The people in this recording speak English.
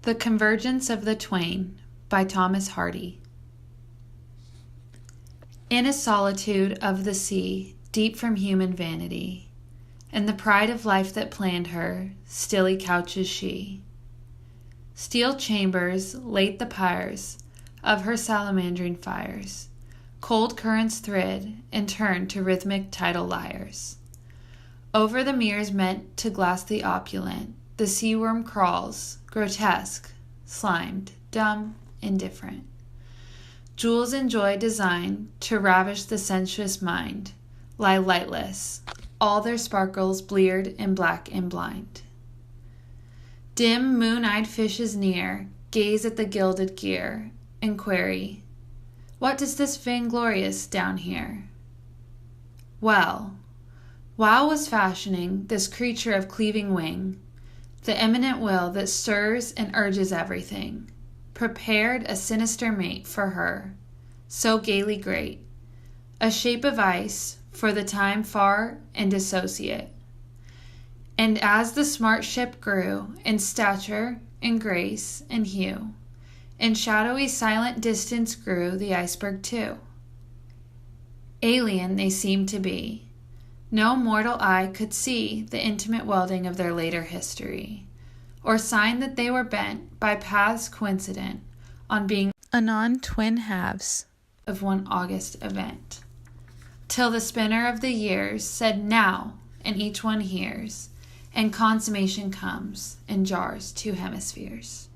The Convergence of the Twain by Thomas Hardy. In a solitude of the sea, deep from human vanity, and the pride of life that planned her, stilly couches she. Steel chambers late the pyres of her salamandrine fires, cold currents thrid and turn to rhythmic tidal lyres. Over the mirrors meant to glass the opulent, the sea worm crawls, grotesque, slimed, dumb, indifferent. Jewels in joy designed to ravish the sensuous mind lie lightless, all their sparkles bleared and black and blind. Dim moon-eyed fishes near gaze at the gilded gear and query, "What does this vainglorious down here?" Well, while was fashioning this creature of cleaving wing, the eminent will that stirs and urges everything, prepared a sinister mate for her, so gaily great, a shape of ice for the time far and dissociate. And as the smart ship grew in stature and grace and hue, in shadowy silent distance grew the iceberg too. Alien they seemed to be. No mortal eye could see the intimate welding of their later history, or sign that they were bent by paths coincident on being anon twin halves of one august event. Till the spinner of the years said now, and each one hears, and consummation comes and jars two hemispheres.